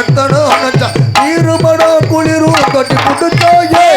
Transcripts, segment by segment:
எத்தனை நீருமடா குளிரும் கட்டி புட்டுட்டாயே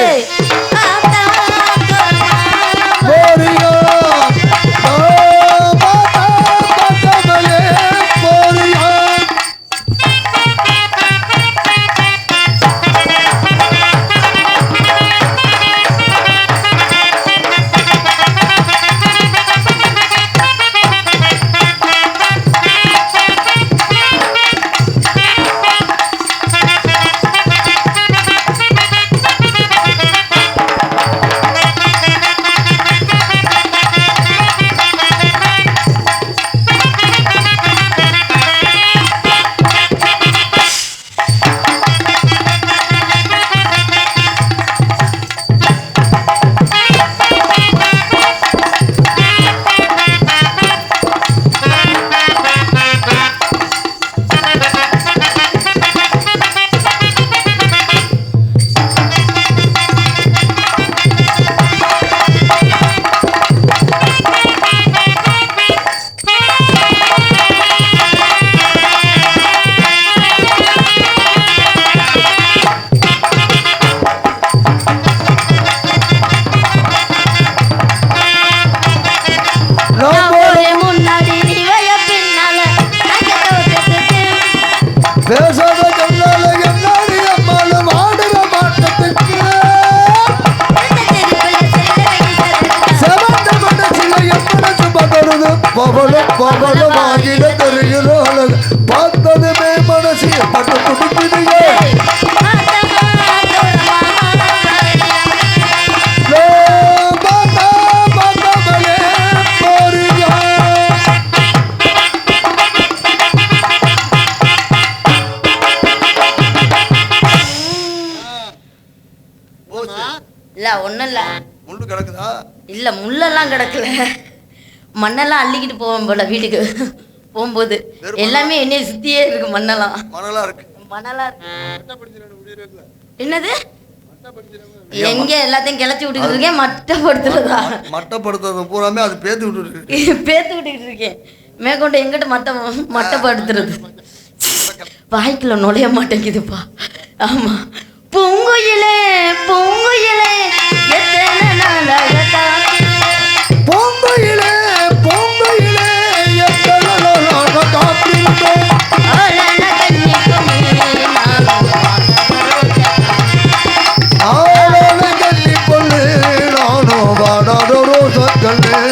பகலமாகிட தெரிகிறோம் பார்த்ததுமே மனசு பட்டு துடிக்குதுங்க இல்ல ஒண்ணும் இல்ல முள்ளு கிடக்குதா இல்ல முள்ளெல்லாம் கிடக்கல மண்ணெல்லாம் அள்ளிக்கிட்டு போவோம் போல வீட்டுக்கு போகும்போது எல்லாமே என்னைய சுத்தியே இருக்கு மண்ணெல்லாம் மணலா இருக்கு என்னது எங்க எல்லாத்தையும் கிளச்சி விட்டுக்கிட்டு இருக்கேன் மட்டப்படுத்துறது பூராமே அது பேத்து விட்டுக்கிட்டு இருக்கேன் மேற்கொண்டு எங்கிட்ட மட்டப்படுத்துறது வாய்க்குள்ள நுழைய மாட்டேங்குதுப்பா ஆமா பூங்குயிலே பூங்குயிலே எத்தனை நாளாக பொங்கையிலே பொங்கையிலே எத்தனை நாளாக காத்திருந்தோம் ஆளன கண்ணி பொல்லு நானோ வாடாத ரோசக்கண்ணே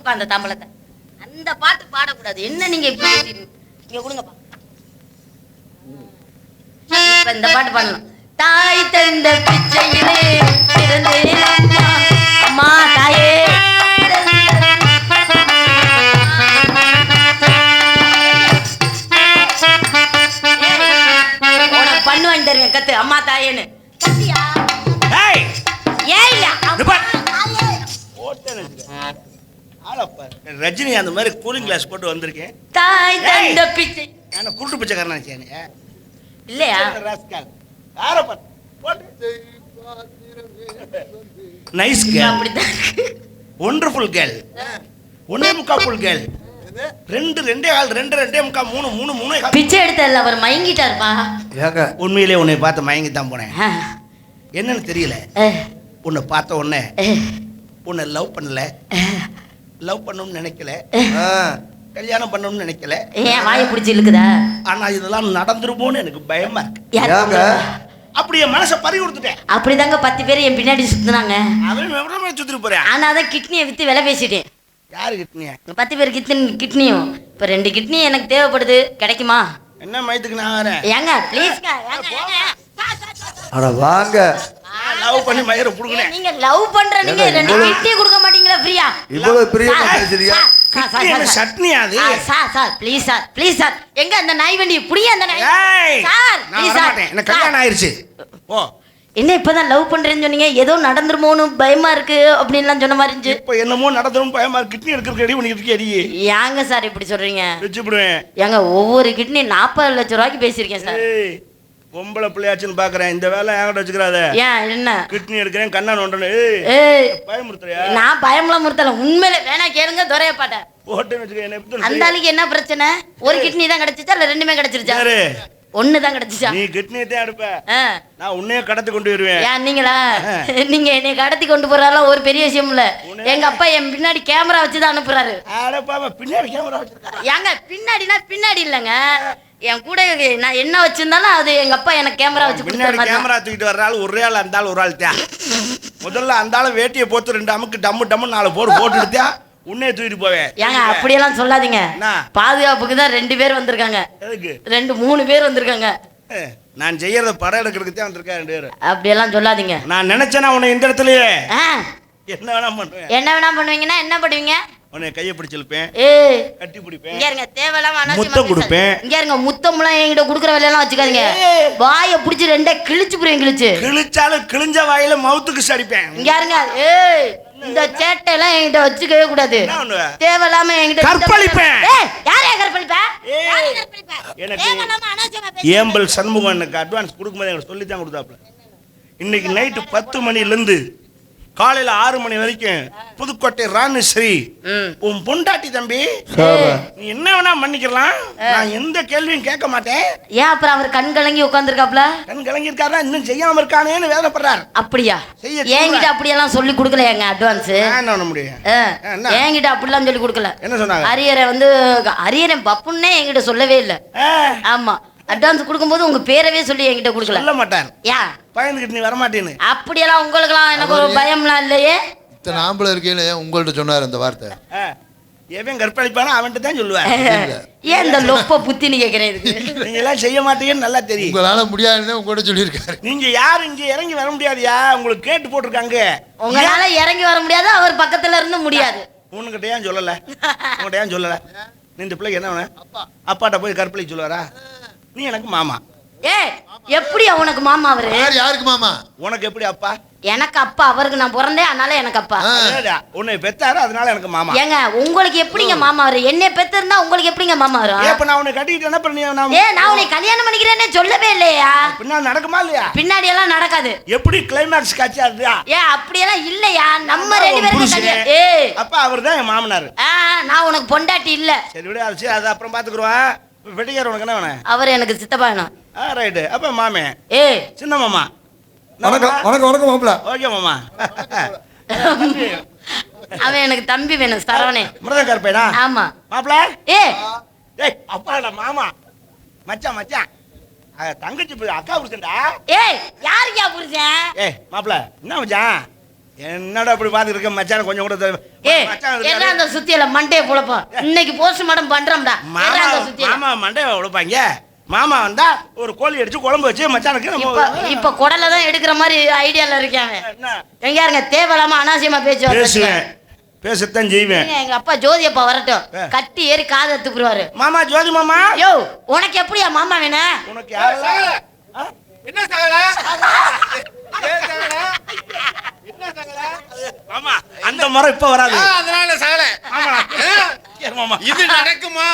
கொடுப்பா அந்த தாம்பலத்தை. அந்த பாட்டு பாடக்கூடாது. என்ன நீங்க இப்படி பேசுறீங்க? இங்க கொடுங்கப்பா. இப்ப இந்த பாட்டு பாடலாம். தாய் தந்த பிச்சையிலே பிறந்தேன் அம்மா, அம்மா தாயே. உனக்கு பண்ணு வாங்கி தருவேன், கத்து அம்மா தாயேன்னு. கத்தியா? ஏன் இல்ல ரஜினி அந்த மாதிரி கூலிங் கிளாஸ் போட்டு வந்திருக்கேன். தாய் தந்த பிச்சை. நான் குருட்டு பிச்சைக்காரன் இல்லையா? நைஸ் கேர்ள், அப்படிதான். ஒண்டர்ஃபுல் கேர்ள், ஒன்னே முக்கா ஃபுல் கேர்ள், ரெண்டே கால், ரெண்டே முக்கா, மூணு பிச்சை எடுத்தல அவர் மயங்கிட்டாருப்பா. ஏங்க உண்மையிலே உன்னை பார்த்து மயங்கி தான் போனேன். என்னன்னு தெரியல. உன்னை பார்த்த உடனே உன்னை லவ் பண்ணல, லவ் பண்ணணும்னு நினைக்கல, கல்யாணம் பண்ணணும்னு நினைக்கல. ஏன் வாயை பிடிச்சி இழுக்குதா? ஆனா இதெல்லாம் நடந்துருமோன்னு எனக்கு பயமா இருக்கு. ஏங்க அப்படி என் மனசை பறி கொடுத்துட்டேன். அப்படிதாங்க 10 பேர் என் பின்னாடி சுத்துனாங்க. அவன் சுத்திட்டு போறேன். ஆனா அதான் கிட்னியை வித்து விலை பேசிட்டேன். யாரு கிட்னியா? 10 பேர் கிட்னியும் இப்ப 2 கிட்னி எனக்கு தேவைப்படுது. கிடைக்குமா? என்ன மயத்துக்கு நான் வரேன். ஏங்க ப்ளீஸ். அட வாங்க. லவ் பண்ணி மயிரை புடுங்கனே. நீங்க லவ் பண்ற நீங்க 2 கிட்னி கொடுக்க மாட்டீங்களா ஃப்ரீயா? இவ்வளவு பிரியமா பேசுறீங்க. சட்னியா அது? சார் ப்ளீஸ் சார் எங்க அந்த நாய் வண்டி புடிங்க அந்த நாய். சார் நான் வர மாட்டேன். எனக்கு கல்யாணம் ஆயிருச்சு. ஓ என்ன இப்பதான் லவ் பண்றேன்னு சொன்னீங்க, ஏதோ நடந்துருமோன்னு பயமா இருக்கு அப்படின்லாம் சொன்ன மாதிரி இருந்துச்சு. இப்போ என்னமோ நடந்துரும் பயமா இருக்கு. கிட்னி எடுக்கிறதுக்கு ரெடி பண்ணிட்டு இருக்கே. ஏங்க சார் இப்படி சொல்றீங்க? வெச்சுடுவேன். ஏங்க ஒவ்வொரு கிட்னி 40 லட்சம் ரூபாய்க்கு பேசியிருக்கேன் சார். பொம்பளை பிள்ளையாச்சுன்னு பாக்குறேன். இந்த வேலை என்கிட்ட வச்சுக்கிறாத. ஏன் என்ன? கிட்னி எடுக்கிறேன் கண்ணா நோண்டனு. பயமுறுத்துறியா? நான் பயம்லாம் முறுத்தல. உண்மையில வேணா கேளுங்க துரைய பாட்ட போட்டுன்னு வச்சுக்க. என்ன அந்த ஆளுக்கு என்ன பிரச்சனை? ஒரு கிட்னி தான் கிடைச்சிச்சா இல்ல 2மே கிடைச்சிருச்சா? ஒண்ணு தான் கிடைச்சிச்சா? நீ கிட்னியை தான் எடுப்ப, நான் உன்னையே கடத்தி கொண்டு வருவேன். ஏன் நீங்களா? நீங்க என்னை கடத்தி கொண்டு போறாலாம் ஒரு பெரிய விஷயம் இல்ல. எங்க அப்பா என் பின்னாடி கேமரா வச்சுதான் அனுப்புறாரு. பின்னாடி கேமரா வச்சிருக்காங்க. ஏங்க பின்னாடி இல்லங்க, என் கூட நான் என்ன வச்சிருந்தாலும் அது எங்க அப்பா எனக்கு கேமரா வச்சு பின்னாடி கேமரா தூக்கிட்டு வர்ற ஆள் ஒரே ஆள். அந்த ஆள் ஒரு ஆள் தான். முதல்ல அந்த ஆளு வேட்டியை போட்டு 2 அமுக்கு டம்மு 4 போட்டுட்டு உன்னே தூக்கிட்டு போவேன். ஏங்க அப்படியெல்லாம் சொல்லாதீங்க. பாதுகாப்புக்கு தான் 2 பேர் வந்திருக்காங்க. எதுக்கு? 3 பேர் வந்திருக்காங்க. நான் செய்யறத படம் எடுக்கிறதுக்கு தான் வந்திருக்கேன் 2 பேர். அப்படியெல்லாம் சொல்லாதீங்க. நான் நினைச்சேன்னா உன்னை இந்த இடத்துலயே என்ன வேணா பண்ணுவேன். என்ன வேணா பண்ணுவீங்கன்னா என்ன பண்ணுவீங்க? உன்னை கையை பிடிச்சிருப்பேன், கட்டி பிடிப்பேன், இங்க இருங்க தேவையில்லாம முத்தம் கொடுப்பேன். இங்க இருங்க முத்தம்லாம் என்கிட்ட குடுக்குற வேலையெல்லாம் வச்சுக்காதீங்க. வாயை பிடிச்சி 2 கிழிச்சு புரியும். கிழிச்சாலும் கிழிஞ்ச வாயில மவுத்துக்கு சடிப்பேன். இங்க இருங்க. இந்த சேட்டை எல்லாம் என்கிட்ட வச்சுக்கவே கூடாது. தேவையில்லாம என்கிட்ட கற்பழிப்பேன். யாரையா கற்பழிப்ப? எனக்கு ஏம்பல் சண்முகம் எனக்கு அட்வான்ஸ் கொடுக்கும்போது எனக்கு சொல்லித்தான் கொடுத்தாப்புல. இன்னைக்கு நைட்டு 10 மணிலேருந்து காலையில 6 மணி வரைக்கும் புதுக்கோட்டை ராணேஸ்வரி உன் பொண்டாட்டி தம்பி, நீ என்ன வேணா மன்னிக்கலாம், நான் எந்த கேள்வியும் கேட்க மாட்டேன். ஏன் அப்புறம் அவர் கண் கலங்கி உட்கார்ந்துருக்காப்ல? கண் கலங்கி இருக்காரா, இன்னும் செய்யாம இருக்கானேன்னு வேதப்படுறாரு. அப்படியா? என்கிட்ட அப்படியெல்லாம் சொல்லி கொடுக்கல எங்க அட்வான்ஸ். என்ன பண்ண முடியும்? என்கிட்ட அப்படிலாம் சொல்லி கொடுக்கல. என்ன சொன்னாங்க? அரியரை பப்புன்னே என்கிட்ட சொல்லவே இல்லை. ஆமா அட்வான்ஸ் கொடுக்கும்போது உங்க பேரவே சொல்லி என்கிட்ட கொடுக்கல. சொல்ல மாட்டார். ஏன் பயந்துகிட்டு நீ வர மாட்டேன்னு? அப்படியெல்லாம் உங்களுக்குலாம் எனக்கு ஒரு பயம்லாம் இல்லையே. இத்தனை ஆம்பளை இருக்கையில உங்கள்ட்ட சொன்னார் அந்த வார்த்தை. எவன் கற்பழிப்பானோ அவன்கிட்ட தான் சொல்லுவார். ஏன் இந்த லொப்ப புத்தின்னு கேட்கிறேன். இதுக்கு நீங்க எல்லாம் செய்ய மாட்டீங்கன்னு நல்லா தெரியும். உங்களால முடியாதுன்னு உங்கள்ட்ட சொல்லியிருக்காரு. நீங்க யாரும் இங்க இறங்கி வர முடியாதுயா, உங்களுக்கு கேட்டு போட்டிருக்காங்க. உங்களால இறங்கி வர முடியாது, அவர் பக்கத்துல இருந்து முடியாது. உன்கிட்ட ஏன் சொல்லல? உங்ககிட்ட ஏன் சொல்லல? நீ இந்த பிள்ளைக்கு என்ன வேணும்? அப்பாட்ட போய் கற்பழிக்க சொல்லுவாரா? நீ எனக்கு மாமா. எப்படி உனக்கு மாமா அவரு? யாருக்கு மாமா? உனக்கு எப்படி அப்பா? எனக்கு அப்பா. அவருக்கு நான் பிறந்தேன் அதனால எனக்கு அப்பா. உன்னை பெத்தாரு அதனால எனக்கு மாமா. ஏங்க உங்களுக்கு எப்படிங்க மாமா வரு? என்னை பெத்திருந்தா உங்களுக்கு எப்படிங்க மாமா வரும்? இப்ப நான் உன்னை கட்டிட்டு என்ன பண்ணி நான் உன்னை கல்யாணம் பண்ணிக்கிறேன்னு சொல்லவே இல்லையா? பின்னாடி நடக்குமா இல்லையா? பின்னாடி எல்லாம் நடக்காது. எப்படி கிளைமாக்ஸ் காட்சி அதுயா? அப்படியெல்லாம் இல்லையா? நம்ம 2 பேரும் அப்பா அவர்தான் என் மாமனார். நான் உனக்கு பொண்டாட்டி இல்ல. சரி விடு, அது அப்புறம் பாத்துக்குறோம். வெட்டிக்கார உனக்கு என்ன வேணும்? அவர் எனக்கு சித்தப்பா வேணும். ரைட்டு. அப்ப மாமே சின்ன மாமா. வணக்கம் மாப்பிள. ஓகே மாமா. அவன் எனக்கு தம்பி வேணும். சரவணே மிருதம் கருப்பேனா? ஆமா மாப்பிள. அப்பாடா மாமா. மச்சான் தங்கச்சி அக்கா புருஷன்டா. யாருக்கா புருஷன்? மாப்பிள என்ன மச்சான் என்னடா அப்படி பார்த்துட்டு இருக்க மச்சான கொஞ்சம் கூட என்ன அந்த சுத்தியில மண்டைய புழப்போம் இன்னைக்கு போஸ்ட்மார்ட்டம் பண்றோம்டா. மாமா மண்டைய உழைப்பாங்க. மாமா வந்தா ஒரு கோழி அடிச்சு குழம்பு வச்சு மச்சானுக்கு இப்ப குடலை தான் எடுக்கிற மாதிரி ஐடியால இருக்காங்க. எங்க இருங்க தேவையில்லாம அனாவசியமா பேசுவேன். பேசத்தான் செய்வேன். எங்க அப்பா ஜோதி அப்பா வரட்டும் கட்டி ஏறி காதை துப்புருவாரு. மாமா ஜோதி மாமா யோ உனக்கு எப்படியா மாமா வேணும்? உனக்கு யாரு என்ன சகல மாமா அந்த முறை இப்ப வராது. அதனால சகல மாமா இது நடக்குமா?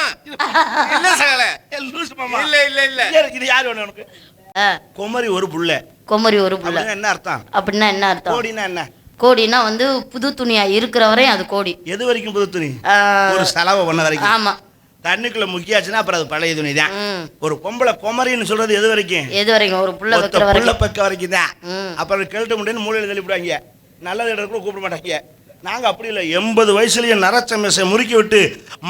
இல்ல சகல லூஸ் மாமா. இல்ல இல்ல இல்ல இது யாரு வேணும் உனக்கு? குமரி ஒரு புள்ள. குமரி ஒரு புள்ள என்ன அர்த்தம்? அப்படின்னா என்ன அர்த்தம்? கோடினா என்ன? கோடினா வந்து புது துணியா இருக்கிற வரையும் அது கோடி. எது வரைக்கும் புது துணி? ஒரு செலவு பண்ண வரைக்கும். ஆமா. தண்ணிக்குள்ள முக்கியாச்சுன்னா அப்புறம் அது பழைய துணி தான். ஒரு பொம்பளை குமரின்னு சொல்றது எது வரைக்கும்? எது வரைக்கும்? ஒரு புள்ள வைக்கிற வரைக்கும். புள்ள பக்க வரைக்கும் தான். அப்புறம் கெல்ட்ட முடியும்னு மூலையில தள்ளிவிடுவாங்க. நல்லது இடத்துல கூப்பிட மாட்டாங்க. நாங்க அப்படி இல்லை. 80 வயசுலயே நரச்சமேசை முறுக்கி விட்டு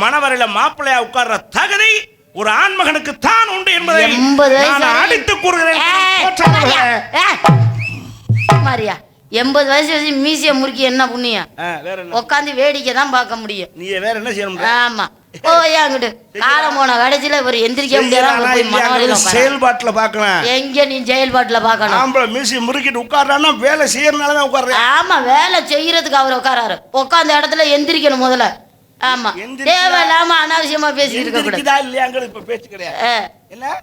மணவரையில மாப்பிள்ளையா உட்கார்ற தகுதி ஒரு ஆண்மகனுக்கு தான் உண்டு என்பதை நான் அடித்து கூறுகிறேன். மாரியா 80 வயசு வச்சு மீசிய முறுக்கி என்ன புண்ணியம்? உட்காந்து வேடிக்கை தான் பார்க்க முடியும். நீ வேற என்ன செய்யணும்? ஆமா அங்கிட்டு காலம் போன கடைசியில ஒரு எந்திரிக்க முடியாது. செயல்பாட்டுல பாக்கலாம். எங்க நீ செயல்பாட்டுல பாக்கணும்? ஆம்பளை மீசி முறுக்கிட்டு உட்கார்றான்னா வேலை செய்யறதுனாலதான் உட்கார்றேன். ஆமா வேலை செய்யறதுக்கு அவர் உட்காராரு. உட்கார்ந்த இடத்துல எந்திரிக்கணும் முதல்ல. ஆமா தேவையில்லாம அனாவசியமா பேசிட்டு இருக்க கூடாது. இல்லையாங்க இப்ப பேச்சு கிடையாது. என்ன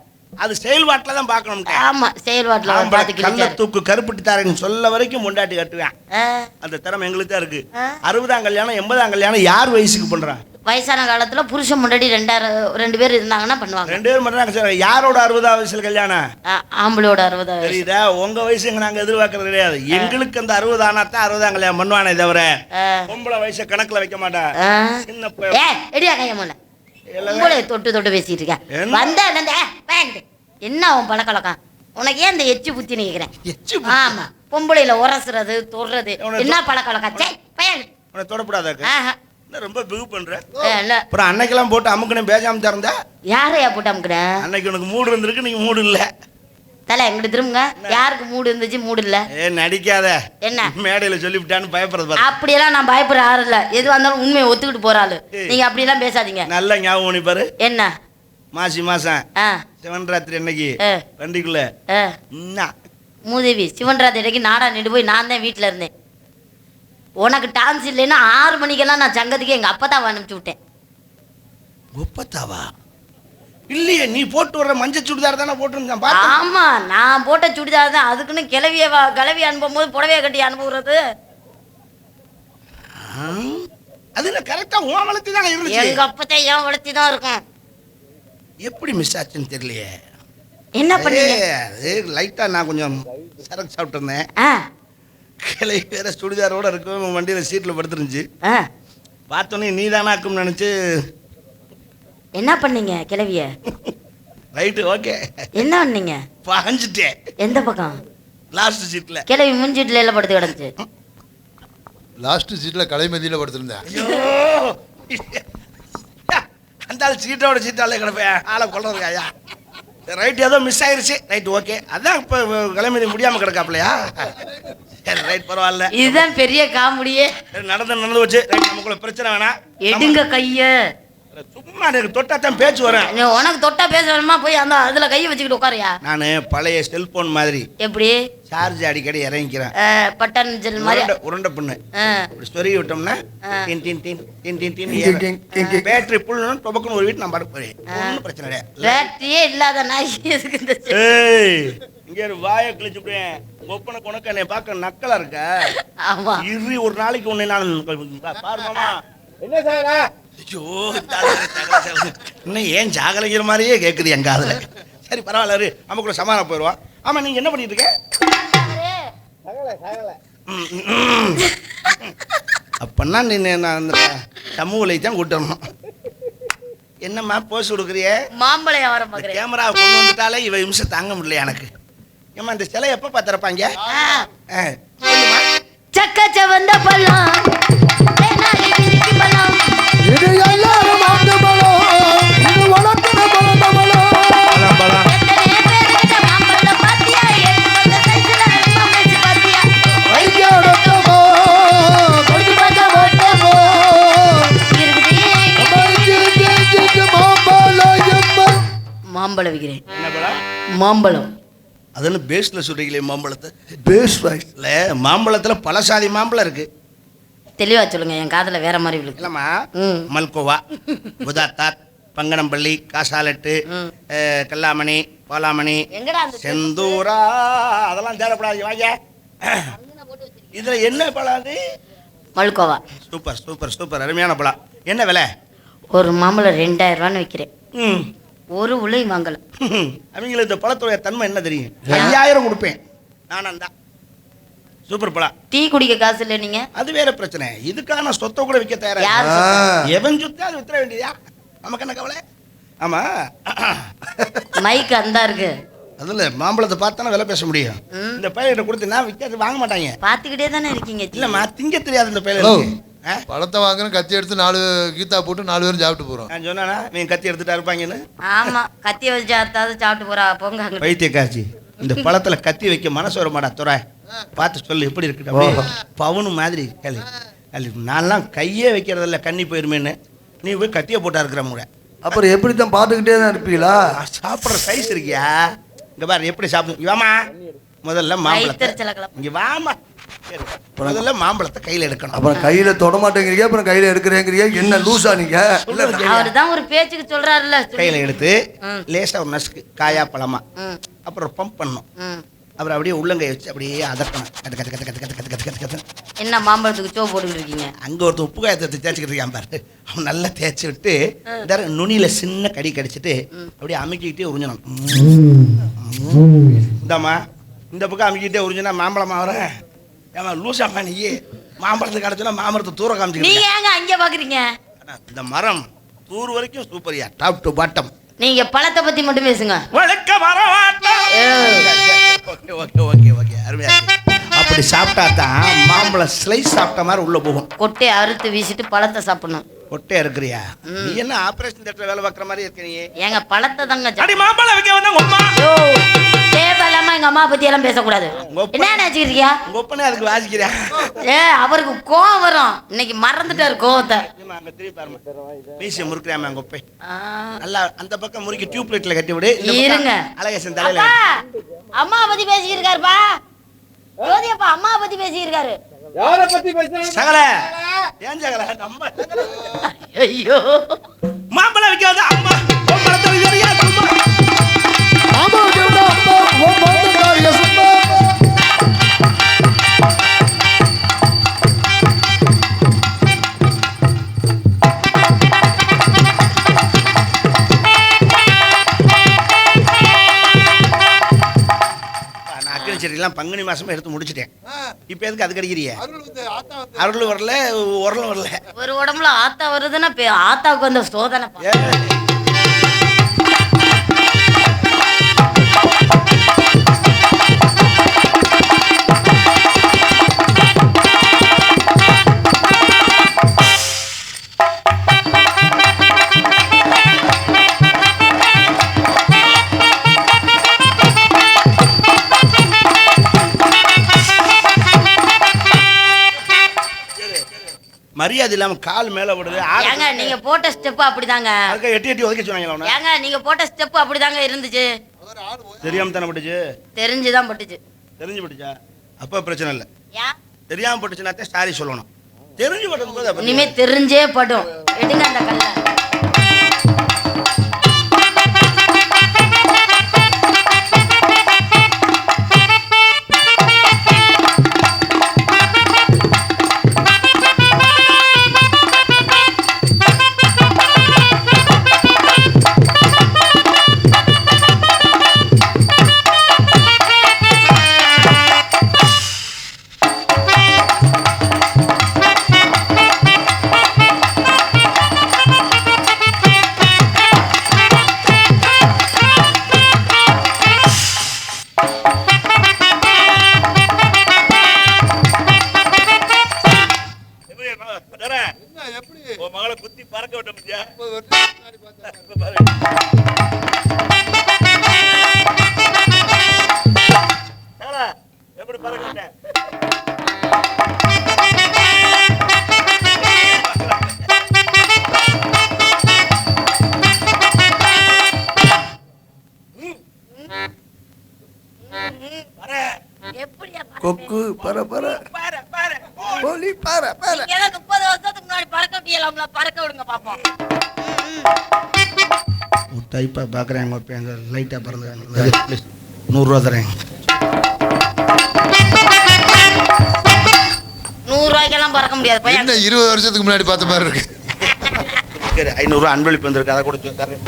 அது செயல்பாட்டுல தான் பாக்கணும். ஆமா செயல்பாட்டுல கல்ல தூக்கு கருப்பட்டி தாரேன்னு சொல்ல வரைக்கும் முண்டாட்டி கட்டுவேன். அந்த திறமை எங்களுக்கு தான் இருக்கு. 60ஆம் கல்யாணம் 80ஆம் கல்யாணம் யார் வயசுக்கு பண்றான்? வயசான காலத்துல புருஷன் முன்னாடி 2 பேர் இருந்தாங்கன்னா பண்ணுவாங்க. 2 பேர் பண்றாங்க. யாரோட 60ஆம் வயசுல கல்யாணம்? ஆம்பளோட 60ஆம். தெரியுதா? உங்க வயசு எங்க நாங்க எதிர்பார்க்கறது கிடையாது. எங்களுக்கு அந்த 60 ஆனாத்தான் 60ஆம் கல்யாணம் பண்ணுவானே தவிர பொம்பளை வயசை கணக்குல வைக்க மாட்டான். தொட்டு தொட்டு பேசிட்டு இருக்கேன். வந்த என்ன அவன் பழக்கழக்கம்? உனக்கு ஏன் இந்த எச்சு புத்தி கேக்குறேன்? ஆமா பொம்பளையில உரசுறது தொடுறது என்ன பழக்கழக்கம்? தொடப்படாத ரொம்ப பிகு பண்ற. அப்புறம் அன்னைக்கெல்லாம் போட்டு அமுக்கணும் பேசாம திறந்தா யாரையா போட்டு அமுக்குறேன்? அன்னைக்கு உனக்கு மூடு இருந்திருக்கு, நீங்க மூடு இல்ல. தலை எங்கிட்ட திரும்புங்க. யாருக்கு மூடு இருந்துச்சு மூடு இல்ல? நடிக்காத. என்ன மேடையில சொல்லிவிட்டான்னு பயப்படுறது? அப்படியெல்லாம் நான் பயப்படுற ஆறு இல்ல. எது வந்தாலும் உண்மையை ஒத்துக்கிட்டு போறாளு. நீங்க அப்படியெல்லாம் பேசாதீங்க. நல்ல ஞாபகம் பண்ணி பாரு. என்ன மாசி மாசம் சிவன்ராத்திரி அன்னைக்கு வண்டிக்குள்ள மூதேவி சிவன்ராத்திரி அன்னைக்கு நாடா நின்று போய் நான் தான் வீட்டுல இருந்தேன். உனக்கு டான்ஸ் இல்லைன்னா 6 மணிக்கெல்லாம் நான் சங்கத்துக்கு எங்க அப்பதான் அனுப்பிச்சு விட்டேன். ஒப்பத்தாவா? இல்லையே நீ போட்டு வர்ற மஞ்சள் சுடிதார் தானே போட்டுருந்தேன். ஆமா நான் போட்ட சுடிதார் தான். அதுக்குன்னு கிளவி அனுப்பும் போது புடவைய கட்டி அனுப்புறது. அது கரெக்டா உன் வளர்த்தி தான் இருந்துச்சு. எங்க அப்பத்தை ஏன் வளர்த்தி தான் இருக்கும். எப்படி மிஸ் ஆச்சுன்னு தெரியலையே. என்ன பண்ணீங்க? லைட்டா நான் கொஞ்சம் சரக்கு சாப்பிட்டு இருந்தேன். கிளை வேற சுடிதாரோட இருக்கும் வண்டியில சீட்ல படுத்துருந்துச்சு. பார்த்தோன்னே நீ தானே ஆக்கும்னு நினைச்சு. என்ன பண்ணீங்க கிளவிய? Right okay. என்ன பண்ணீங்க? பாஞ்சிட்டேன். எந்த பக்கம்? லாஸ்ட் சீட்ல. கிளவி முன்சீட்ல எல்லாம் படுத்து கிடந்துச்சு. லாஸ்ட் சீட்ல கலைமதியில படுத்திருந்தேன். அந்த சீட்டோட சீட்டாலே கிடப்பேன். ஆளை கொள்றது ஐயா. ரைட் ஏதோ மிஸ் ஆயிருச்சு. Right okay. அதான் இப்போ கிளம்பி முடியாம கிடக்காப்லையா? சரி ரைட் பரவாயில்ல. இதுதான் பெரிய காமெடியே. நடந்து வச்சு நமக்குள்ள பிரச்சனை வேணாம். எடுங்க கைய. சும்மா எனக்கு தொட்டா தான் பேச்சு வரேன். உனக்கு தொட்டா பேச வேணுமா? போய் அந்த அதுல கையை வச்சுக்கிட்டு உட்காரியா? நான் பழைய செல்போன் மாதிரி. எப்படி? சார்ஜ் அடிக்கடி இறங்கிக்கிறேன். பட்டன் ஜெல் மாதிரி உருண்டை பண்ணு. ஸ்டோரி விட்டோம்னா டின் டின் டின் டின் டின் டின் பேட்டரி புல்லுன்னு டொபக்குன்னு ஒரு வீட்டு நான் பாட்டு போறேன். ஒன்றும் பிரச்சனை கிடையாது. பேட்டரியே இல்லாத நாய் எதுக்கு இந்த? இங்க வாயை கிழிச்சு போறேன். ஒப்பனை உனக்கு என்னை பார்க்க நக்கலா இருக்க. ஆமா இரு ஒரு நாளைக்கு ஒண்ணு நான் பாரு மாமா. என்ன சாகல? ஐயோ இன்னும் ஏன் ஜாகலைங்கிற மாதிரியே கேட்குது எங்க அதுல. சரி பரவாயில்ல நமக்குள்ள சமாதானம் போயிடுவான். ஆமா நீங்க என்ன பண்ணிட்டு இருக்க? அப்பன்னா நீ நான் அந்த சமூகலை தான் கூட்டணும். என்னம்மா போஸ் கொடுக்குறிய? மாம்பழம் வியாபாரம் பார்க்குறேன். கேமரா கொண்டு வந்துட்டாலே இவ நிமிஷம் தாங்க முடியல எனக்கு. ஏமா இந்த சிலை எப்ப பார்த்துறப்பாங்க? சக்க செவந்த பழம் இது எல்லாரும் ஆண்டு பழம். இது வளர்க்கிற பழந்த பழம். வைத்தியடுத்த மாம்பழம் விற்கிறேன். என்ன பழம்? மாம்பழம். அதுன்னு பேஸ்ல சொல்றீங்களே மாம்பழத்தை. பேஸ் வாய்ஸ்ல மாம்பழத்துல பல சாதி மாம்பழம் இருக்கு. தெளிவா சொல்லுங்க, என் காதுல வேற மாதிரி விழுக்கு. இல்லம்மா, மல்கோவா, புதாத்தாத், பங்கனம்பள்ளி, காசாலட்டு, கல்லாமணி, பாலாமணி, செந்தூரா, அதெல்லாம் தேடப்படாது. வாங்க, இதுல என்ன பழம்? அது மல்கோவா. சூப்பர் சூப்பர் சூப்பர், அருமையான பழம். என்ன விலை? ஒரு மாம்பழம் 2000 விற்கிறேன். ஒரு உலை வாங்கல. அவங்களுக்கு இந்த பழத்துடைய தன்மை என்ன தெரியும்? 5000 கொடுப்பேன் நானும் தான். சூப்பர் பழம். டீ குடிக்க காசு இல்லை நீங்க, அது வேற பிரச்சனை. இதுக்கான சொத்தை கூட விற்க தயாரா? எவன் சொத்தை அது வித்துற வேண்டியதா? நமக்கு என்ன கவலை? ஆமா, மைக் அந்த இருக்கு. அதுல மாம்பழத்தை பார்த்தானே விலை பேச முடியும். இந்த பையன் கொடுத்து நான் விற்காது வாங்க மாட்டாங்க. பாத்துக்கிட்டே தானே இருக்கீங்க. இல்லம்மா, திங்க தெரியாது இந்த பையன். பழத்தை வாங்குறேன், கத்தி எடுத்து 4 கீத்தா போட்டு 4 பேரும் சாப்பிட்டு போறோம். நான் சொன்னா நீ கத்தி எடுத்துட்டா இருப்பாங்கன்னு. ஆமா, கத்திய வச்சு அத்தாவது சாப்பிட்டு போறா. போங்க அங்க. பைத்தியக்காரச்சி, இந்த பழத்துல கத்தி வைக்க மனசு வர மாட்டா. துறை பார்த்து சொல்லு எப்படி இருக்கு. பவுனு மாதிரி நான்லாம் கையே வைக்கிறதில்ல, கண்ணி போயிருமேன்னு. நீ போய் கத்தியை போட்டா இருக்கிற முறை. அப்புறம் எப்படி தான் பார்த்துக்கிட்டே தான் இருப்பீங்களா? சாப்பிட்ற சைஸ் இருக்கியா? இங்க பாரு எப்படி சாப்பிடு. வாமா, முதல்ல மாம்பழத்தை இங்க வாமா. முதல்ல மாம்பழத்தை கையில எடுக்கணும். அப்புறம் கையில தொட மாட்டேங்கிறீங்க, அப்புறம் கையில எடுக்கிறேங்கிறீங்க. என்ன லூசா நீங்க? அவர்தான் ஒரு பேச்சுக்கு சொல்றாருல்ல. கையில எடுத்து லேசா ஒரு நசுக்கு, காயா பழமா, அப்புறம் பம்ப் பண்ணணும். அப்புறம் அப்படியே உள்ளங்கை வச்சு அப்படியே அதக்கணும். கத்து கத்து கத்து கத்து கத்து கத்து கத்து கத்து. என்ன மாம்பழத்துக்கு சோ போட்டுக்கிட்டு இருக்கீங்க? அங்க ஒருத்தர் உப்பு காயத்தை தேய்ச்சிக்கிட்டு இருக்கான் பாரு. அவன் நல்லா தேய்ச்சி விட்டு நுனியில சின்ன கடி கடிச்சிட்டு அப்படியே அமுக்கிக்கிட்டே உறிஞ்சணும். இந்தாம்மா, இந்த பக்கம் அமுக்கிட்டே உறிஞ்சினா மாம்பழமா வர. ஏமா லூசாமா நீ? மாம்பழத்துக்கு கிடைச்சுன்னா மாமரத்தை தூர காமிச்சு. நீங்க ஏங்க அங்கே பாக்குறீங்க? இந்த மரம் தூர் வரைக்கும் சூப்பரியா, டாப் டு பாட்டம். நீங்க பழத்தை பத்தி மட்டும் பேசுங்க. அப்படி சாப்பிட்டா தான் மாம்பழம் ஸ்லைஸ் சாப்பிட்ட மாதிரி உள்ள போகும். கொட்டையை அறுத்து வீசிட்டு பழத்தை சாப்பிடணும். கொட்டையா இருக்கிறியா நீ? என்ன ஆபரேஷன் தியேட்டர்ல வேலை பார்க்குற மாதிரி இருக்க நீ? ஏங்க பழத்தை தாங்க. அடி மாம்பழம் வைக்க வந்தா உங்க அம்மா. தேவையில்லாம எங்க அம்மா பத்தி எல்லாம் பேசக்கூடாது. என்ன நினைச்சுக்கிறியா? உங்க ஒப்பனே அதுக்கு வாசிக்கிறியா? அவருக்கு கோவம் வரும். இன்னைக்கு மறந்துட்டாரு கோவத்தை. மீசை முறுக்குறாம அங்க ஒப்பே நல்லா அந்த பக்கம் முறுக்கி டியூப் லைட்ல கட்டி விடு. இருங்க, அழகேசன் தலையில அம்மா பத்தி பேசியிருக்காருப்பா. ஜோதியப்பா அம்மா பத்தி பேசியிருக்காரு. யார பத்தி பேசுறாங்க? சகல ஏன் சகல நம்ம ஐயோ மாம்பழம் வைக்க வந்தா அம்மா மாம்பழத்தை வைக்கிறியா? ஆமா கேட்டா அம்மா ஓ மாம்பழம் சும்மா. செடியெல்லாம் பங்குனி மாசமா எடுத்து முடிச்சிட்டேன். இப்ப எதுக்கு அது கிடைக்கிறிய? அருள் வரல, உரலும் வரல. ஒரு உடம்புல ஆத்தா வருதுன்னா ஆத்தாவுக்கு வந்த சோதனை. மரியாதை இல்லாம கால் மேல விடுது. ஏங்க நீங்க போட்ட ஸ்டெப் அப்படிதாங்க. அதுக்கு எட்டி எட்டி ஒதுக்கி சொன்னாங்க. ஏங்க நீங்க போட்ட ஸ்டெப் அப்படிதாங்க இருந்துச்சு. தெரியாம தானே பட்டுச்சு? தெரிஞ்சுதான் பட்டுச்சு. தெரிஞ்சு பட்டுச்சா? அப்ப பிரச்சனை இல்ல. தெரியாம பட்டுச்சுன்னா சாரி சொல்லணும். தெரிஞ்சு பட்டது போது இனிமே தெரிஞ்சே படும். எடுங்க அந்த கல்ல. மகளை குத்தி பறக்க விட்ட முடியா? எப்படி பறக்க விட்ட? ஏதோ 30 வருஷத்துக்கு முன்னாடி பறக்க விடலாம்ல, பறக்க விடுங்க பாப்போம். ஒரு டைப்பாக பார்க்குறேன் எங்க லைட்டாக பறந்துறாங்க. ப்ளீஸ் 100 ரூபா தரேன். 100 ரூபாய்க்கெல்லாம் பறக்க முடியாது பையன். என்ன 20 வருஷத்துக்கு முன்னாடி பார்த்த மாதிரி இருக்கு. சரி 500 ரூபா அன்பளிப்பு வந்திருக்கு, அதை கொடுத்து தரேன்.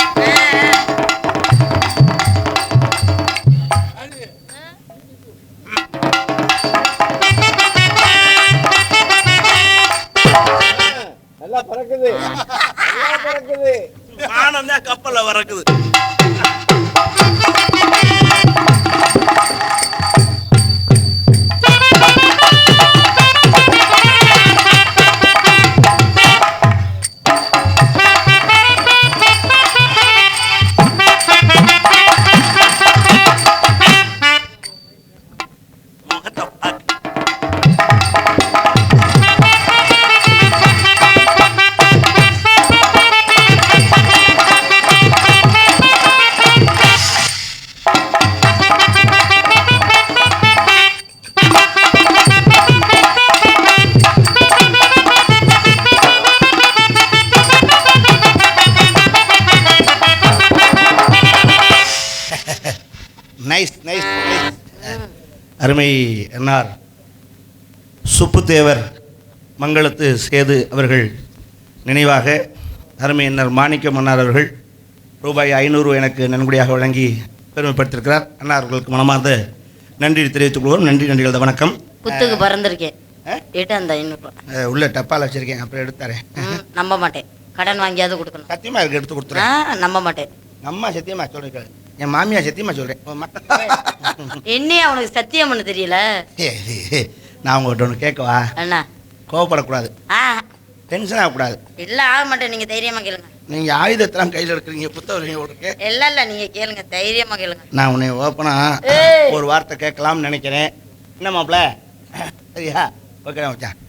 நல்லா பறக்குது, நல்லா பறக்குது. வானம் தான் கப்பல்ல பறக்குது. Nice nice nice. அருமை என்ஆர் சுப்புத்தேவர் மங்களத்து சேது அவர்கள் நினைவாக அருமை என்ஆர் மாணிக்கம் அன்னார் அவர்கள் ரூபாய் 500 எனக்கு நன்கொடையாக வழங்கி பெருமைப்படுத்தியிருக்கிறார். அண்ணா அவர்களுக்கு மனமார்ந்த நன்றி தெரிவித்துக் கொள்வோம். நன்றி நன்றிகள் வணக்கம். குத்துக்கு பறந்துருக்கேன். ஏட்டா அந்த 500 உள்ள டப்பால் வச்சிருக்கேன், அப்புறம் எடுத்தாரேன். நம்ப மாட்டேன், கடன் வாங்கியாவது கொடுக்கணும். சத்தியமா இருக்கு, எடுத்து கொடுத்துறேன். நம்ப மாட்டேன். அம்மா சத்தியமா சொல்றேன், என் மாமியா சத்தியமா சொல்றேன். என்னையே அவனுக்கு சத்தியம் பண்ண தெரியல. நான் உங்கள்கிட்ட ஒன்று கேட்கவா? அண்ணா கோவப்படக்கூடாது, டென்ஷன் ஆகக்கூடாது. இல்ல ஆக மாட்டேன், நீங்க தைரியமா கேளுங்க. நீங்க ஆயுதத்தெல்லாம் கையில் எடுக்கிறீங்க, புத்தகம் ஓடுங்க. இல்ல நீங்க கேளுங்க, தைரியமா கேளுங்க. நான் உன்னை ஓப்பனா ஒரு வார்த்தை கேட்கலாம்னு நினைக்கிறேன். என்ன மாப்பிள்ள? சரியா? ஓகே மச்சான்.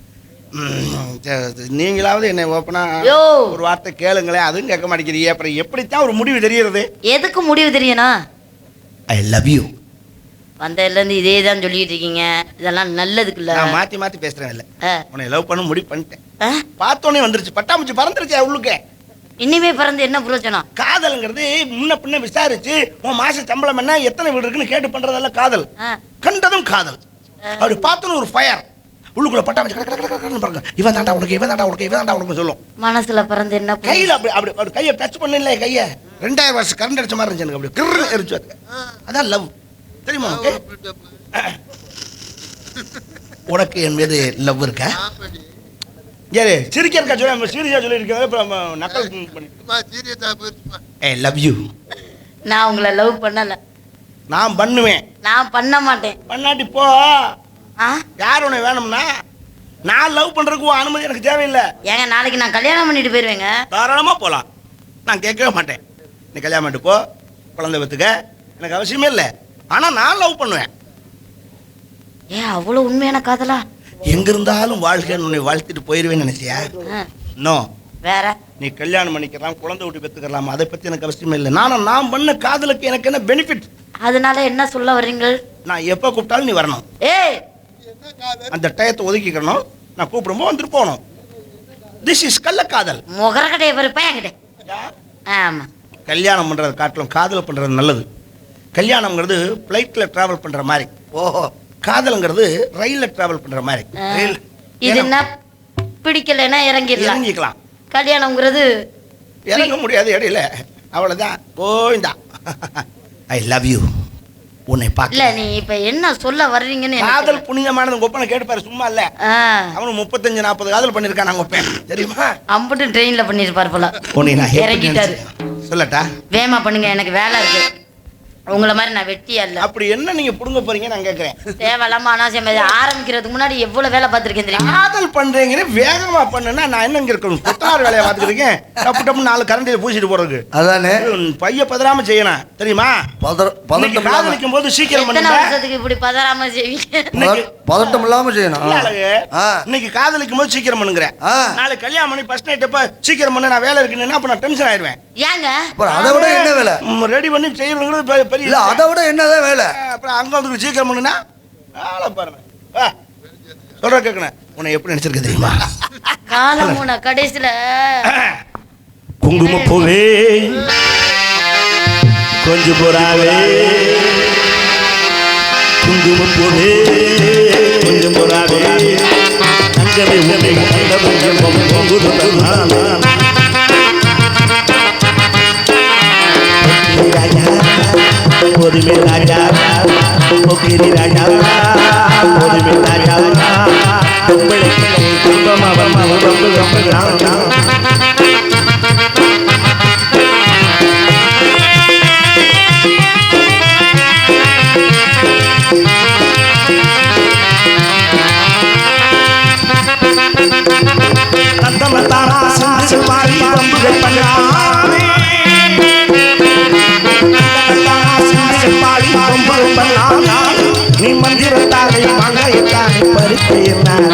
நீங்களாவது என்னை ஓப்பனா ஒரு வார்த்தை கேளுங்களேன், அதுவும் கேட்க மாட்டேங்கிறீங்க. அப்புறம் எப்படித்தான் ஒரு முடிவு தெரியறது? எதுக்கு முடிவு தெரியணும்? ஐ லவ் யூ. வந்ததுல இருந்து இதே தான் சொல்லிட்டு இருக்கீங்க. இதெல்லாம் நல்லதுக்கு இல்ல. நான் மாத்தி மாத்தி பேசுறேன். இல்ல உன்னை லவ் பண்ண முடிவு பண்ணிட்டேன். பார்த்தோன்னே வந்துருச்சு, பட்டாம்பூச்சி பறந்துருச்சு உள்ளுக்கு. இனிமே பறந்து என்ன பிரயோஜனம்? காதல்ங்கிறது முன்ன பின்ன விசாரிச்சு உன் மாச சம்பளம் என்ன, எத்தனை வீடு இருக்குன்னு கேட்டு பண்றதெல்லாம் காதல். கண்டதும் காதல். அப்படி பார்த்தோன்னு ஒரு ஃபயர் உள்ளுக்குள்ள பட்டாம்பூச்சி பாருங்க, இவன் தாண்டா உனக்கு, இவன் தாண்டா உனக்கு, இவன் தாண்டா உனக்கு சொல்லும். மனசுல பறந்து என்ன கையில அப்படி அப்படி ஒரு கையை டச் பண்ணல, கையை 2000 வருஷம் கரண்ட் அடிச்ச மாதிரி இருந்துச்சு எனக்கு. அப்படி கிரு எரிச்சு. அதான் லவ். தெரியுமா உனக்கு? உனக்கு என் மீது லவ் இருக்கா? ஏறு சிரிக்க இருக்கா? சொல்ல சீரியஸா சொல்லியிருக்கேன். நக்கல் பண்ணி ஐ லவ் யூ. நான் உங்களை லவ் பண்ணல. நான் பண்ணுவேன். நான் பண்ண மாட்டேன். பண்ணாட்டி போ. யார் உன்னை வேணும்னா? நான் லவ் பண்றதுக்கு அனுமதி எனக்கு தேவையில்லை. ஏங்க நாளைக்கு நான் கல்யாணம் பண்ணிட்டு போயிருவேங்க. தாராளமா போலாம், நான் கேட்கவே மாட்டேன். நீ கல்யாணம் பண்ணிட்டு போ, குழந்தை பெற்றுக்க, எனக்கு அவசியமே இல்லை. ஆனா நான் லவ் பண்ணுவேன். ஏன் அவ்வளவு உண்மையான காதலா? எங்க இருந்தாலும் வாழ்க்கைன்னு உன்னை வாழ்த்திட்டு போயிருவேன்னு நினைச்சியா? நோ. வேற நீ கல்யாணம் பண்ணிக்கலாம், குழந்தை விட்டு பெற்றுக்கலாம், அதை பத்தி எனக்கு அவசியமே இல்லை. நான் பண்ண காதலுக்கு எனக்கு என்ன பெனிஃபிட்? அதனால என்ன சொல்ல வர்றீங்க? நான் எப்ப கூப்பிட்டாலும் நீ வரணும். ஏய், அந்த டயத்தை ஒதுக்கிக்கணும். நான் கூப்பிடும்போது வந்துட்டு போகணும். This is கள்ளக்காதல். முகரக்கடைய வெறுப்பா என்கிட்ட. ஆமா, கல்யாணம் பண்றது காட்டிலும் காதல் பண்றது நல்லது. கல்யாணம்ங்கிறது ஃப்ளைட்ல டிராவல் பண்ற மாதிரி. ஓஹோ. காதல்ங்கிறது ரயில்ல டிராவல் பண்ற மாதிரி. இது என்ன பிடிக்கலன்னா இறங்கிடலாம். கல்யாணம்ங்கிறது இறங்க முடியாது இடையில, அவ்வளவுதான். கோவிந்தா. I love you. உன்னை பார்க்க. இல்ல நீ இப்ப என்ன சொல்ல வர்றீங்கன்னு காதல் புனிதமானது. உங்க ஒப்பனை கேட்டுப்பாரு, சும்மா இல்ல. அவனு 35-40 காதல் பண்ணிருக்கான். நாங்க ஒப்பேன் தெரியுமா? அம்புட்டு ட்ரெயின்ல பண்ணிருப்பாரு போல. உன்னை நான் இறங்கிட்டாரு. சொல்லட்டா? வேமா பண்ணுங்க, எனக்கு வேலை இருக்கு. உங்களை மாதிரி நான் வெட்டியா இல்ல. அப்படி என்ன நீங்க புடுங்க போறீங்க நான் கேக்குறேன். தேவையில்லாம அனாவசியம் ஆரம்பிக்கிறதுக்கு முன்னாடி எவ்வளவு வேலை பார்த்திருக்கேன் தெரியுமா? காதல் பண்றீங்க வேகமா பண்ணுனா நான் என்ன இங்க இருக்கணும்? கொத்தனார் வேலையை பார்த்துருக்கேன். டப்பு டப்பு 4 கரண்டில பூசிட்டு போறதுக்கு. அதானே பைய பதறாம செய்யணும் தெரியுமா? காதலிக்கும் போது சீக்கிரம் எத்தனை வருஷத்துக்கு இப்படி பதறாம செய்வீங்க? பதட்டம் இல்லாம செய்யணும். இன்னைக்கு காதலிக்கும் போது சீக்கிரம் பண்ணுங்கிற, நாளைக்கு கல்யாணம் பண்ணி ஃபர்ஸ்ட் நைட் எப்ப சீக்கிரம் பண்ண நான் வேலை இருக்குன்னு அப்ப நான் டென்ஷன் ஆயிடுவேன். ஏங்க அதை விட என்ன வேலை? ரெடி பண்ணி செய்யணுங்கிறது இல்ல, அதை விட என்னதான் வேலை? அப்புறம் அங்க வந்து சீக்கிரம் பண்ணுனா ஆளை பாருங்க. சொல்ற கேட்கணும். உன்னை எப்படி நினைச்சிருக்க தெரியுமா? காலமுன கடைசியில குங்கும பூவே கொஞ்சம் புறாவே, குங்கும பூவே கொஞ்சம் புறாவே, தங்கமே உன்னை கண்டதும் ஜெபம் பொங்குது தன்னானா. ராஜா பொதுமே ராஜா, பொக்கிரி ராஜா பொதுமே ராஜா, உங்களுக்கு குடும்பம் அவன் ரொம்ப ரொம்ப தந்தமத்தாரா சிந்து மாறி தம்புகள் பண்ணாமே, நீ மந்திரத்தாலை மங்கையத்தானை பறிப்பேன்,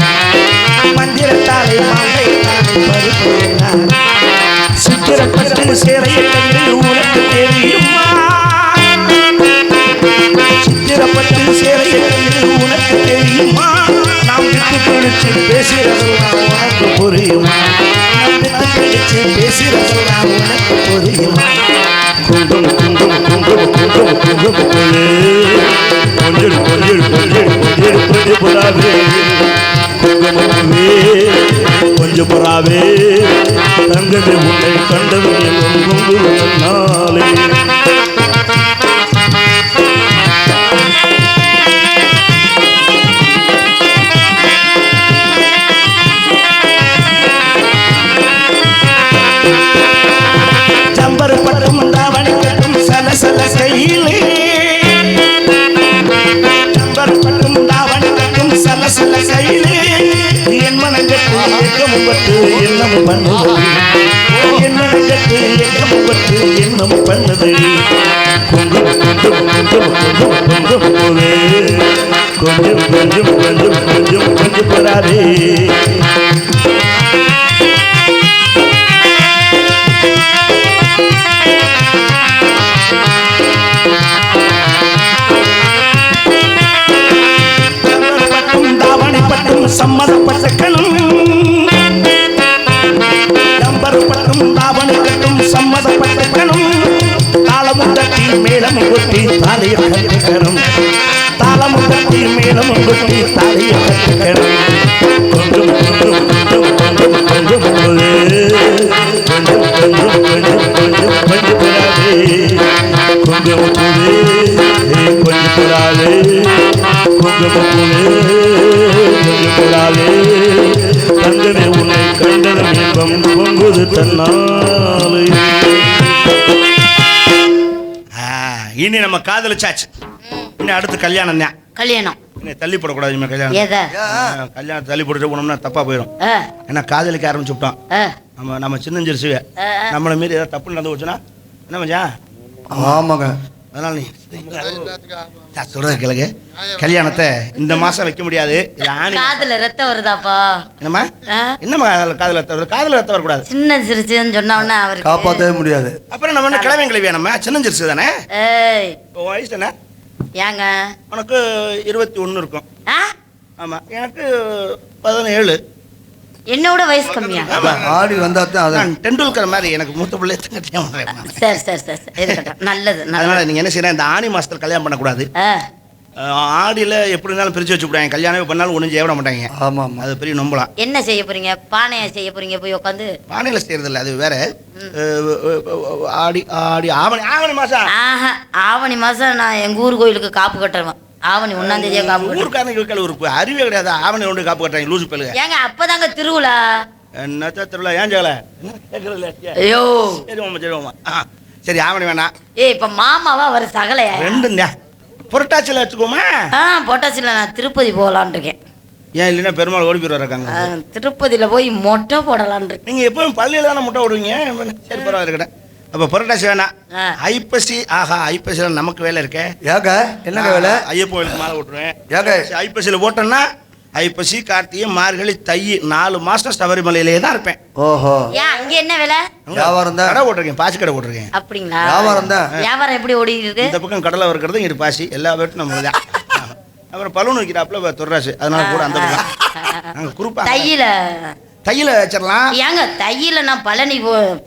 மந்திரத்தாலை மங்கையத்தானை பறிப்பேன், சித்திரப்பட்டு சேரைய கண்டு உனக்கு தெரியுமா, சித்திரப்பட்டு சேரைய கண்டு உனக்கு தெரியுமா, நாம் விட்டு பிடிச்சு பேசுகிறதெல்லாம் உனக்கு புரியுமா, நாம் விட்டு பிடிச்சு பேசுகிறதெல்லாம் உனக்கு புரியுமா, குங்கும் குங்கும் குங்கும் குங்கும் குங்கும் கொஞ்சம் கொஞ்சம் கொஞ்சம் கொஞ்சம் கொஞ்சம் புறாவே, குங்குமவே கொஞ்சம் புறாவே, தங்கமே உன்னை கண்டது நாளே. ஜம்பர் பட்டும் தாவணி கட்டும் சலசல கையிலே, ஜம்பர் பட்டும் தாவணி கட்டும் சலசல கையிலே, என் மனங்கட்டு ஏக்கமும் பட்டு என்னம் பண்ணுது, என் மனங்கட்டு ஏக்கமும் பட்டு என்னம் பண்ணுது, குங்கும் குங்கும் குங்கும் குங்கும் குங்கும் போலே, கொஞ்சம் கொஞ்சம் கொஞ்சம் கொஞ்சம் கொஞ்சம் போறாரே. சம்மதப்பட்ட கணும் நம்பர் பட்டும் தாவணி கட்டும் சம்மதப்பட்ட கணும், தாளமும் தட்டி மேளமும் கொட்டி தாலிய கட்டுக்கணும், தாளமும் தட்டி மேளமும் கொட்டி தாலிய கட்டுக்கணும், கொஞ்சம் கொஞ்சம் கொஞ்சம் கொஞ்சம் கொஞ்சம் போலே, கொஞ்சம் கொஞ்சம் கொஞ்சம் கொஞ்சம் கொஞ்சம் புறாவே, கொஞ்சம் போலே கொஞ்சம் புறாவே, கொஞ்சம் போலே தங்கமே உன்னை கண்டதும் இன்பம் பொங்குது தன்னாலே. இனி நம்ம காதலிச்சாச்சு, இனி அடுத்து கல்யாணம் தான். கல்யாணம் இனி தள்ளி போடக்கூடாது. கல்யாணம் கல்யாணம் தள்ளி போட்டு போனோம்னா தப்பா போயிடும். ஏன்னா காதலிக்க ஆரம்பிச்சுட்டோம். நம்ம சின்னஞ்சிருச்சுவே நம்மளை மீறி ஏதாவது தப்பு நடந்து போச்சுன்னா என்ன மச்சான்? ஆமாங்க. அதனால நீ சொல்றது கிழக்கு கல்யாணத்தை இந்த மாசம் வைக்க முடியாது. காதுல ரத்தம் வருதாப்பா? என்னம்மா என்னம்மா காதுல ரத்தம் வருது? காதுல ரத்தம் வரக்கூடாது. சின்ன சிரிச்சுன்னு சொன்னோம்னா அவருக்கு காப்பாற்றவே முடியாது. அப்புறம் நம்ம என்ன கிழமை கிழவியா? நம்ம சின்ன சிரிச்சு தானே. வயசு என்ன ஏங்க? உனக்கு 21 இருக்கும். ஆமா, எனக்கு 17. என்னோட வயசு கம்மியா? ஆடி வந்தா தான் டெண்டுல்கர் மாதிரி எனக்கு மூத்த பிள்ளை. சரி சரி சரி இருக்கட்டும், நல்லது. அதனால நீங்க என்ன செய்யணும், இந்த ஆணி மாசத்துல கல்யாணம் பண்ணக்கூடாது. ஆடியில எப்படி இருந்தாலும் பிரிச்சு வச்சு விடுவாங்க. கல்யாணமே பண்ணாலும் ஒன்றும் செய்ய விட மாட்டாங்க. ஆமா ஆமா, அது பெரிய நம்பலாம். என்ன செய்ய போறீங்க? பானையை செய்ய போறீங்க போய் உட்காந்து? பானையில செய்யறது இல்லை, அது வேற. ஆடி ஆடி ஆவணி ஆவணி மாசம். ஆவணி மாசம் நான் எங்க ஊர் கோயிலுக்கு காப்பு கட்டுறேன். ஆவணி 1ஆம் தேதியா காப்பு? ஊருக்காரங்க ஒரு அறிவே கிடையாது. ஆவணி ஒன்று காப்பு கட்டுறாங்க லூசு பேலுங்க. ஏங்க அப்பதாங்க திருவிழா. என்னத்த திருவிழா? ஏன் செய்யல? ஐயோ சரிமா. சரி ஆவணி வேணாம். இப்ப மாமாவா வர சகலையா? ரெண்டு புரட்டாச்சியில் வச்சுக்கோமா. புரட்டாச்சியில் நான் திருப்பதி போகலான் இருக்கேன். ஏன் இல்லைன்னா பெருமாள் ஓடி போய் இருக்காங்க. திருப்பதியில போய் மொட்டை போடலான் இருக்கேன். நீங்க எப்பவும் பள்ளியில தானே முட்டை விடுவீங்க. சரி பரவாயில்ல இருக்கட்டும். அப்போ புரட்டாசி வேணாம். ஐப்பசி. ஐப்பசியில் நமக்கு வேலை இருக்கே. ஏங்க என்னங்க வேலை? ஐயப்பன் கோயிலுக்கு மாலை போட்டுருவேன். ஏங்க ஐப்பசியில் போட்டோன்னா ஐப்பசி கார்த்திகை மார்கழி தை 4 மாசம் சபரிமலையிலே தான் இருப்பேன். ஓஹோ. ஏன் அங்க என்ன வேலை? வியாபாரம் தான். கடை போட்டிருக்கேன், பாசி கடை போட்டிருக்கேன். அப்படிங்களா? வியாபாரம் தான். வியாபாரம் எப்படி ஓடி இருக்கு? இந்த பக்கம் கடலை இருக்கிறது இங்கிட்டு பாசி, எல்லா வீட்டும் நம்ம தான். அப்புறம் பலூன் வைக்கிறாப்புல தொர்ராசு, அதனால கூட அந்த நாங்கள் குறுப்பா தையில வச்சிடலாம். ஏங்க தையில நான்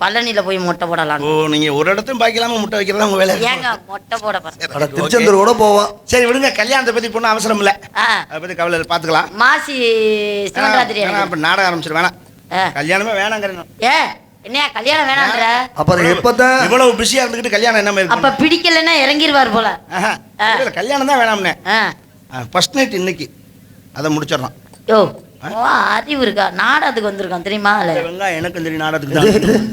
பழனியில போய் மொட்டை போடலாம். ஓ, நீங்க ஒரு இடத்தையும் பாய்க்கலாம முட்டை வைக்கிறதா உங்க வேலை? ஏங்க மொட்டை போட திருச்செந்தூர் கூட போவோம். சரி விடுங்க, கல்யாணத்தை பத்தி பொண்ணு அவசரம் இல்ல, அதை பத்தி கவலை பாத்துக்கலாம். மாசி சிவராத்திரி நாடகம் ஆரம்பிச்சிரு வேணாம், கல்யாணமே வேணாங்கிறேன். என்ன கல்யாணம் வேணான்ற? அப்புறம் எப்பதான் இவ்வளவு பிஸியா இருந்துகிட்டு கல்யாணம் என்ன அப்ப பிடிக்கலன்னா இறங்கிடுவார் போல. கல்யாணம் தான் வேணாம்னே. ஃபர்ஸ்ட் நைட் இன்னைக்கு அதை முடிச்சிடறோம். யோ அறிவு இருக்கா? நாடகத்துக்கு வந்திருக்கான் தெரியுமா? வெங்காயம் எனக்கும் தெரியும், நாடகத்துக்கு தான்.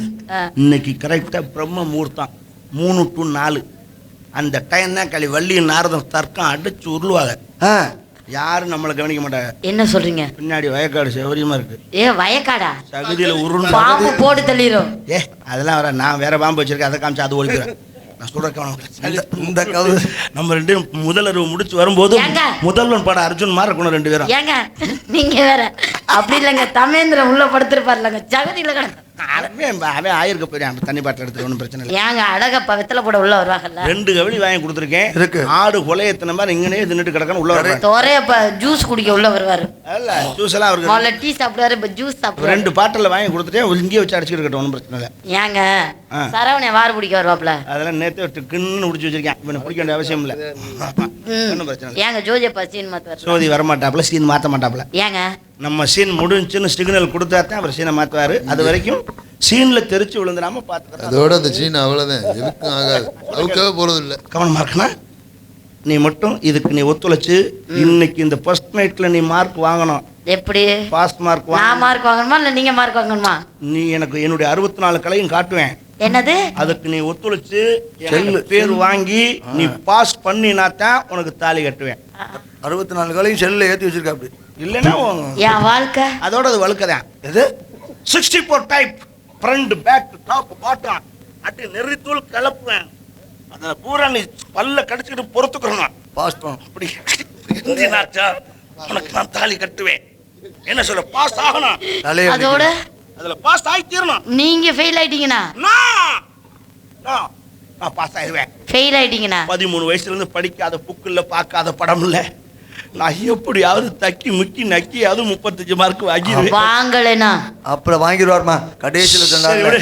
இன்னைக்கு கரெக்டா பிரம்ம முகூர்த்தம் 3 to 4 அந்த டைம் தான் களி வள்ளி நாரதம் தர்க்கம் அடிச்சு உருளுவாங்க. யாரும் நம்மளை கவனிக்க மாட்டாங்க. என்ன சொல்றீங்க? பின்னாடி வயக்காடு சௌகரியமா இருக்கு. வயக்காடா? சகுதியில உருண்டு பாம்பு போட்டு தள்ளிரும். அதெல்லாம் வர, நான் வேற பாம்பு வச்சிருக்கேன், அதை காமிச்சு அது ஒழிக்கிறேன். நான் சொல்ற இந்த நம்ம ரெண்டு முதலறிவு முடிச்சு வரும்போது முதல்வன் படம் அர்ஜுன் மாதிரி இருக்கணும் 2 பேரும். ஏங்க நீங்க வேற அப்படி இல்லைங்க, தமேந்திரன் உள்ள படுத்திருப்பாருலங்க ஜகதியில கிடக்கு. அவன் ஆயிருக்க போயிடான் தண்ணி பாட்டில் எடுத்து, ஒன்றும் பிரச்சனை இல்லை. ஏங்க அழகப்பா வெத்தலை போட உள்ள வருவாங்கல்ல. 2 கவளி வாங்கி கொடுத்துருக்கேன். இருக்கு ஆடு கொலையத்தின மாதிரி இங்கனே தின்னுட்டு கிடக்கணும் உள்ள வர. தோரையப்பா ஜூஸ் குடிக்க உள்ள வருவாரு. இல்ல ஜூஸ் எல்லாம் அவருக்கு முதல்ல டீ சாப்பிடுவாரு, இப்ப ஜூஸ் சாப்பிடுவாரு. 2 பாட்டில் வாங்கி கொடுத்துட்டேன், இங்கேயே வச்சு அடிச்சுட்டு இருக்கட்டும், ஒன்றும் பிரச்சனை இல்லை. ஏங்க சரவணை வார் பிடிக்க வருவாப்ல, அதெல்லாம் நேற்று கின்னு முடிச்சு வச்சிருக்கேன், இவனை பிடிக்க வேண்டிய அவசியம் இல்லை, ஒன்றும் பிரச்சனை இல்லை. ஏங்க ஜோதியப்பா சீன் மாத்துவார். ஜோதி வரமாட்டாப்புல, சீன் மாற்ற மாட்டாப்புல. ஏங்க நம்ம சீன் முடிஞ்சுன்னு சிக்னல் கொடுத்தா தான் அவர் சீனை மாற்றுவார். அது வரைக்கும் சீனில் தெரிச்சு விழுந்துடாம பார்த்துக்கிறேன். அதோட அந்த சீன் அவ்வளோதான், எதுக்கும் ஆகாது, அவுக்காக போகிறது இல்லை. கவனமாக இருக்கணும். நீ மட்டும் இதுக்கு நீ ஒத்துழைச்சு இன்னைக்கு இந்த ஃபர்ஸ்ட் நைட்டில் நீ மார்க் வாங்கணும். எப்படி? Pass mark. நான் மார்க் வாங்கணுமா இல்லை நீங்கள் மார்க் வாங்கணுமா? நீ எனக்கு என்னுடைய 64 கலையும் காட்டுவேன். என்னது? அதுக்கு நீ ஒத்துழைச்சு பேர் வாங்கி நீ பாஸ் பண்ணினா தான் உனக்கு தாலி கட்டுவேன். 64 கலையும் செல்லில் ஏற்றி வச்சிருக்கா. அப்படி இல்லைன்னா என் வாழ்க்கை அதோட அது வழுக்கதான். எது 64 type front back top bottom அட்டி நெறித்தூள் கலப்புவேன். அதை பூரா நீ பல்ல கடிச்சுக்கிட்டு பொறுத்துக்கணும். பாஸ் பண்ணும். அப்படி இருந்தினாச்சா உனக்கு நான் தாலி கட்டுவேன். என்ன சொல்ல, பாஸ் ஆகணும். அதோட அதுல பாஸ் ஆகி தீரணும். நீங்க ஃபெயில் ஆயிட்டீங்கன்னா நான் பாஸ் ஆயிடுவேன். ஃபெயில் ஆயிட்டீங்கன்னா 13 வயசுல இருந்து படிக்காத புக்கு இல்ல, பார்க்காத படம் இல்ல, நான் எப்படியாவது தக்கி முக்கி நக்கி அது 35 மார்க் வாங்கிடுவேன். வாங்கலைனா அப்புறம் வாங்கிடுவார்மா கடைசியில் சொன்னாங்க.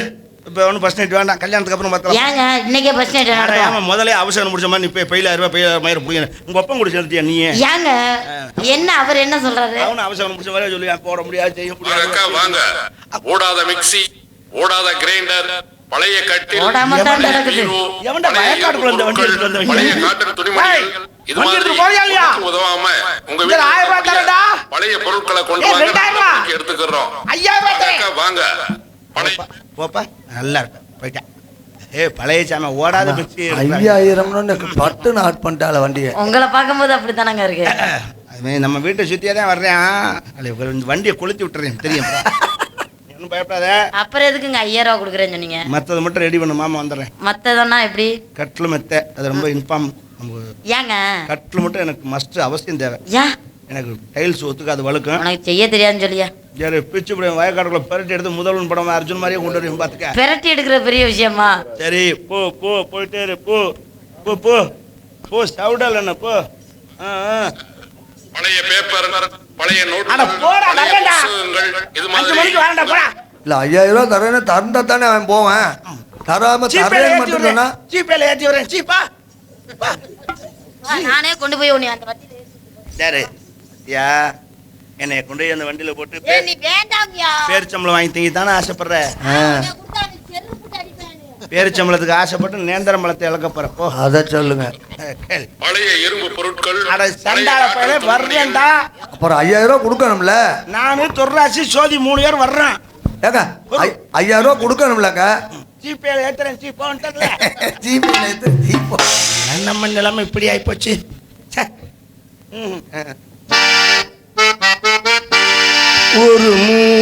இப்போ ஒன்றும் ஃபர்ஸ்ட் நைட் வேண்டாம், கல்யாணத்துக்கு அப்புறம் பார்த்தலாம். ஏங்க இன்னைக்கே ஃபர்ஸ்ட் நைட் நடக்கும். முதல்ல அவசரம் முடிச்ச மாதிரி நீ போய் ஃபெயில் ஆயிருவா, ஃபெயில் மயிர புடிங்க. உங்க அப்பா கூட சேர்த்தியா நீ? ஏங்க என்ன அவர் என்ன சொல்றாரு? அவனு அவசரம் முடிச்ச மாதிரி சொல்லி போட முடியாது, செய்ய முடியாது. வாங்க, ஓடாத மிக்ஸி, ஓடாத கிரைண்டர், பழைய கட்டில், ஓடாம தான் நடக்குது. எவன்டா வயக்காட்டுக்குள்ள இந்த வண்டி எடுத்து வந்தவங்க? பழைய காட்டன் துணிமணிகள், இது மாதிரி உதவாம உங்க வீட்டுல 1000 ரூபாய் தரடா. பழைய பொருட்களை கொண்டு வாங்க, எடுத்துக்கிறோம். 5000 வாங்க. போப்பா, நல்லா இருக்கு போயிட்டேன். பழைய சாம ஓடாத மிக்ஸி 5000 பட்டு நாட் பண்ணிட்டால வண்டியை. உங்களை பார்க்கும்போது அப்படித்தானங்க இருக்கு. அது நம்ம வீட்டை சுத்தியே தான் வர்றேன், வண்டியை கொளுத்தி விட்டுறேன் தெரியும். ஒன்றும் பயப்படாத. அப்புறம் எதுக்குங்க 5000 ரூபா கொடுக்குறேன்னு சொன்னீங்க? மற்றது மட்டும் ரெடி பண்ணு, மாமா வந்துடுறேன். மற்றதுன்னா எப்படி? கட்டில் மெத்த அது ரொம்ப இன்ஃபார்ம். ஏங்க கட்டில் மட்டும் எனக்கு மஸ்ட் அவசியம் தேவை. ஏன்? எனக்கு டைல்ஸ் ஒத்துக்கு அது வழுக்கும். உனக்கு செய்ய தெரியாதுன்னு சொல்லியா? யாரு பிச்சு வயக்காட்டுக்குள்ள பெரட்டி எடுத்து முதல்வன் படம் அர்ஜுன் மாதிரியே கொண்டு வரும் பார்த்துக்க. பெரட்டி எடுக்கிற பெரிய விஷயமா? சரி போ போ போயிட்டே இரு, போ போ போ போ சவுடால் என்ன போ. பழைய பேப்பர், பழைய நோட், அட போடா வரடா. இது மாதிரி மணிக்கு வரடா போடா. இல்ல 5000 ரூபாய் தரேன்னு தந்தா தானே அவன் போவேன். தராம தரேன்னு மட்டும் சொன்னா ஜிபேல ஏத்தி வரேன். சீப்பா நானே கொண்டு போய் உன்னை அந்த வண்டியில சரி யா என்னை கொண்டு போய் அந்த வண்டியில போட்டு நீ வேண்டாம்யா. பேரிச்சம்பளம் வாங்கி திங்க தானே ஆசைப்படுற? பேரிச்சம்பளத்துக்கு ஆசைப்பட்டு நேந்திரம்பழத்தை இழக்க போறப்போ அதை சொல்லுங்க. பழைய இரும்பு பொருட்கள், அட சண்டால பையலே வர்றேன்டா. அப்புறம் 5000 ரூபாய் கொடுக்கணும்ல. நானு தொர்ராசி சோதி 3 பேர் வர்றேன். ஏங்க 5000 ரூபாய் கொடுக்கணும்லங்க. ஜிபேல ஏத்துறேன். ஜிபோன்ட்டல ஜிபேல ஏத்து ஜிபோ. நம்ம நிலைமை இப்படி ஆயி போச்சு. ஒரு